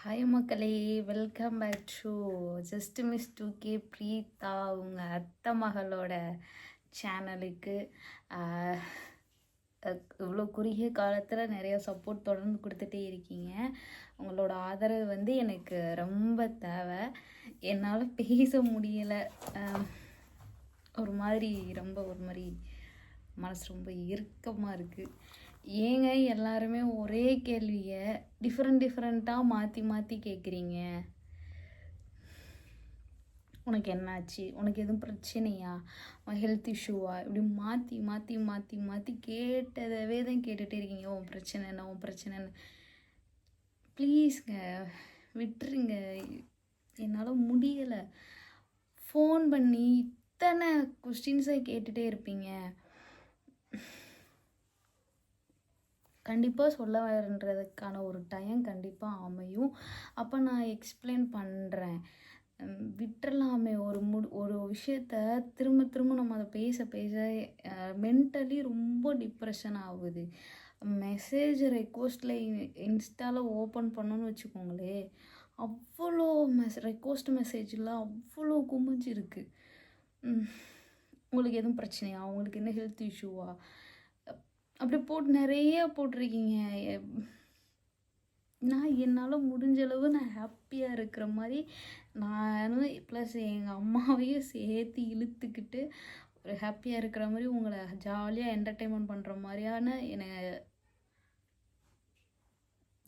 Hi மக்களே, welcome back to just miss 2K Preetha, உங்கள் அத்தை மகளோட சேனலுக்கு. இவ்வளோ குறுகிய காலத்தில் நிறைய சப்போர்ட் தொடர்ந்து கொடுத்துட்டே இருக்கீங்க. உங்களோட ஆதரவு எனக்கு ரொம்ப தேவை. என்னால் பேச முடியலை, ஒரு மாதிரி மனசு ரொம்ப இறுக்கமாக இருக்குது. ஏங்க எல்லாருமே ஒரே கேள்வியை டிஃப்ரெண்ட்டாக மாற்றி கேட்குறீங்க? உனக்கு என்னாச்சு, உனக்கு எதுவும் பிரச்சனையா, ஹெல்த் இஷ்யூவா, இப்படி மாற்றி கேட்டதவே தான் கேட்டுகிட்டே இருக்கீங்க. உன் பிரச்சனைன்னு. ப்ளீஸ்ங்க விட்டுருங்க. என்னால் முடியலை. ஃபோன் பண்ணி இத்தனை கொஸ்டின்ஸை கேட்டுகிட்டே இருப்பீங்க. கண்டிப்பாக சொல்ல வரன்றதுக்கான ஒரு டைம் கண்டிப்பாக அமையும். அப்போ நான் எக்ஸ்பிளைன் பண்ணுறேன். விட்டுறலாமே. ஒரு விஷயத்த திரும்ப நம்ம அதை பேச மென்டலி ரொம்ப டிப்ரெஷன் ஆகுது. ரெக்வஸ்ட்டில் இன்ஸ்டாவில் ஓப்பன் பண்ணோன்னு வச்சுக்கோங்களே, அவ்வளோ ரெக்வஸ்ட் மெசேஜெலாம் அவ்வளோ குமிஞ்சிருக்கு. உங்களுக்கு எதுவும் பிரச்சனையா, உங்களுக்கு என்ன ஹெல்த் இஷ்யூவா, அப்படி நிறைய போட்டிருக்கீங்க. என்னால் முடிஞ்சளவு நான் ஹாப்பியாக இருக்கிற மாதிரி நானும் ப்ளஸ் எங்கள் அம்மாவையும் சேர்த்து இழுத்துக்கிட்டு ஒரு ஹாப்பியாக இருக்கிற மாதிரி உங்களை ஜாலியாக என்டர்டெயின்மெண்ட் பண்ணுற மாதிரியான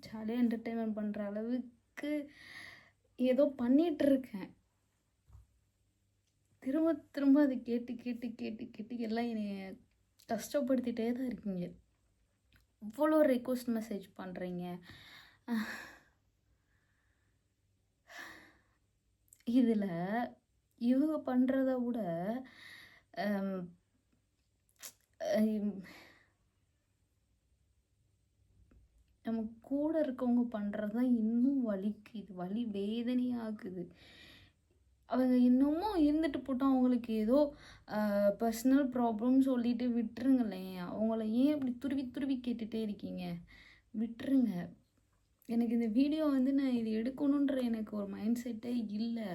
ஜாலியாக என்டர்டெயின்மெண்ட் பண்ணுற அளவுக்கு ஏதோ பண்ணிகிட்ருக்கேன். திரும்ப அதை கேட்டு எல்லாம் என்னை கஷ்டப்படுத்திகிட்டே தான் இருக்கீங்க. இவ்வளோ ரெக்வஸ்ட் மெசேஜ் பண்ணுறீங்க. இதில் இவங்க பண்ணுறத விட நம்ம கூட இருக்கவங்க பண்ணுறது தான் இன்னும் வலிக்குது, வலி வேதனையாகுது. அவங்க இன்னமும் இருந்துட்டு போட்டோம். அவங்களுக்கு ஏதோ பர்சனல் ப்ராப்ளம் சொல்லிட்டு விட்டுருங்களேன். அவங்கள ஏன் இப்படி துருவி கேட்டுகிட்டே இருக்கீங்க? விட்டுருங்க. எனக்கு இந்த வீடியோ நான் இது எடுக்கணுன்ற எனக்கு ஒரு மைண்ட் செட்டே இல்லை.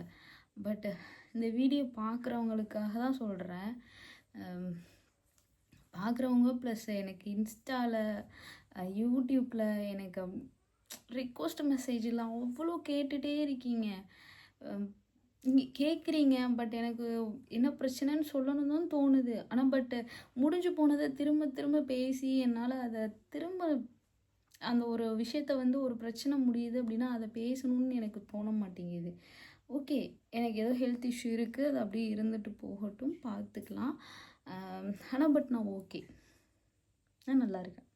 பட் இந்த வீடியோ பார்க்குறவங்களுக்காக தான் சொல்கிறேன். பார்க்குறவங்க ப்ளஸ் எனக்கு இன்ஸ்டாவில் யூடியூப்பில் எனக்கு ரிக்வஸ்ட் மெசேஜெலாம் அவ்வளோ கேட்டுகிட்டே இருக்கீங்க. நீங்கள் கேட்குறீங்க, பட் எனக்கு என்ன பிரச்சனைன்னு சொல்லணும் தான் தோணுது. ஆனால் முடிஞ்சு போனதை திரும்ப பேசி என்னால் அதை திரும்ப அந்த ஒரு விஷயத்த ஒரு பிரச்சனை முடியுது அப்படின்னா அதை பேசணும்னு எனக்கு தோண மாட்டேங்குது. ஓகே, எனக்கு ஏதோ ஹெல்த் இஷ்யூ இருக்குது, அது அப்படியே இருந்துட்டு போகட்டும், பார்த்துக்கலாம். ஆனால் நான் ஓகே, நான் நல்லா இருக்கேன்,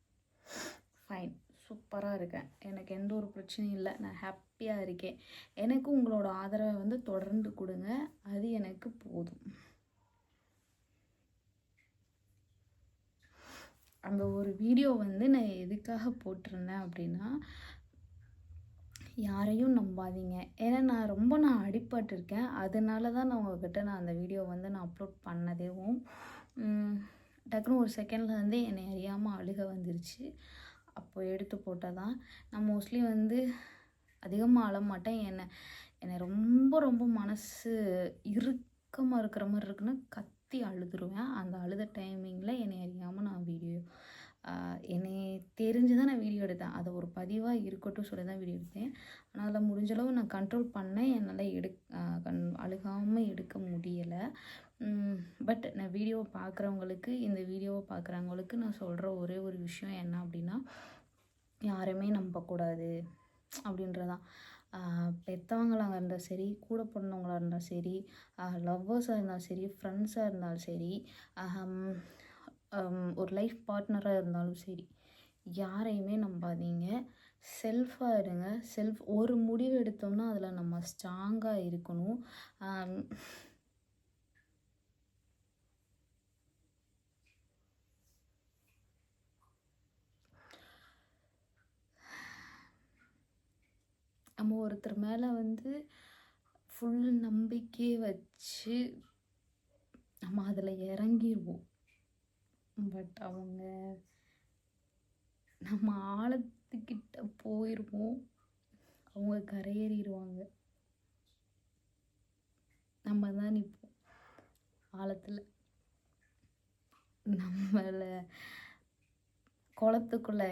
ஃபைன், சூப்பராக இருக்கேன். எனக்கு எந்த ஒரு பிரச்சனையும் இல்லை, நான் ஹாப்பியாக இருக்கேன். எனக்கு உங்களோட ஆதரவை தொடர்ந்து கொடுங்க, அது எனக்கு போதும். அந்த ஒரு வீடியோ நான் எதுக்காக போட்டிருந்தேன் அப்படின்னா, யாரையும் நம்பாதீங்க. ஏன்னா நான் அடிபட்டிருக்கேன். அதனால தான் நான் உங்ககிட்ட அந்த வீடியோ நான் அப்லோட் பண்ணதேவும். டக்குன்னு ஒரு செகண்டில் என்னை அறியாமல் அழுக வந்துருச்சு. அப்போ எடுத்து போட்டதான். நான் மோஸ்ட்லி அதிகமாக அழமாட்டேன். என்னை ரொம்ப மனசு இறுக்கமாக இருக்கிற மாதிரி இருக்குன்னு கத்தி அழுதுருவேன். அந்த அழுத டைமிங்கில் என்னை அறியாமல் நான் வீடியோ என்னை தெரிஞ்சு தான் நான் வீடியோ எடுத்தேன். அதை ஒரு பதிவாக இருக்கட்டும் சொல்லி தான் வீடியோ எடுத்தேன். ஆனால் அதில் முடிஞ்சளவு நான் கண்ட்ரோல் பண்ணேன். என்னால் அழுகாமல் எடுக்க முடியலை. பட் நான் வீடியோவை பார்க்குறவங்களுக்கு, இந்த வீடியோவை பார்க்குறவங்களுக்கு நான் சொல்கிற ஒரே ஒரு விஷயம் என்ன அப்படின்னா, யாரையுமே நம்பக்கூடாது அப்படின்றதான். பெற்றவங்களாக இருந்தால் சரி, கூட பிறந்தவங்களாக இருந்தால் சரி, லவ்வர்ஸாக இருந்தாலும் சரி, ஃப்ரெண்ட்ஸாக இருந்தாலும் சரி, ஒரு லைஃப் பார்ட்னராக இருந்தாலும் சரி, யாரையுமே நம்பாதீங்க. செல்ஃபாக இருங்க. ஒரு முடிவு எடுத்தோம்னா அதில் நம்ம ஸ்ட்ராங்காக இருக்கணும். நம்ம ஒருத்தர் மேலே ஃபுல் நம்பிக்கையை வச்சு நம்ம அதில் இறங்கிடுவோம். பட் அவங்க நம்ம ஆழத்துக்கிட்ட போயிடுவோம். அவங்க கரையேறிடுவாங்க. நம்ம தான் நிற்போம் ஆழத்தில். நம்மளை குளத்துக்குள்ளே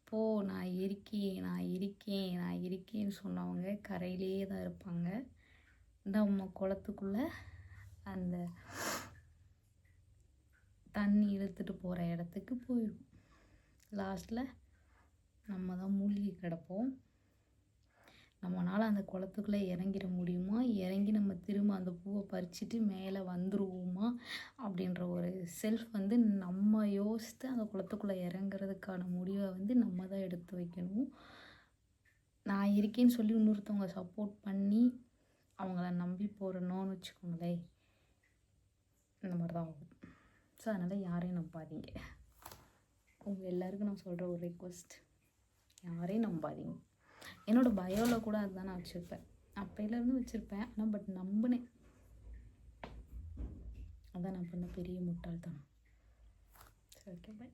போ நான் இருக்கேன்னு சொன்னவங்க கரையிலே தான் இருப்பாங்க. நம்ம குளத்துக்குள்ளே அந்த தண்ணி இழுத்துட்டு போகிற இடத்துக்கு போயிடும். லாஸ்ட்டில் நம்ம தான் மூழ்கி கிடப்போம். நம்மளால் அந்த குளத்துக்குள்ளே இறங்கிட முடியுமா, இறங்கி நம்ம திரும்ப அந்த பூவை பறிச்சுட்டு மேலே வந்துடுவோமா அப்படின்ற ஒரு செல்ஃப் வந்து நம்ம யோசித்து அந்த குளத்துக்குள்ளே இறங்குறதுக்கான முடிவை வந்து நம்ம தான் எடுத்து வைக்கணும். நான் இருக்கேன்னு சொல்லி இன்னொருத்தவங்க சப்போர்ட் பண்ணி அவங்கள நம்பி போகிறனோன்னு வச்சுக்கோங்களேன், இந்த மாதிரி தான் ஆகும். ஸோ அதனால் யாரையும் நம்பாதீங்க. உங்கள் எல்லாருக்கும் நான் சொல்கிற ஒரு ரிக்வெஸ்ட், யாரையும் நம்பாதீங்க. என்னோடய பயோவில் கூட அதுதான் நான் வச்சுருப்பேன், அப்போலேருந்து வச்சுருப்பேன். ஆனால் பட் நம்பினேன். அதான் நான் பண்ண பெரிய முட்டாள்தனம். சரி, ஓகே, பை.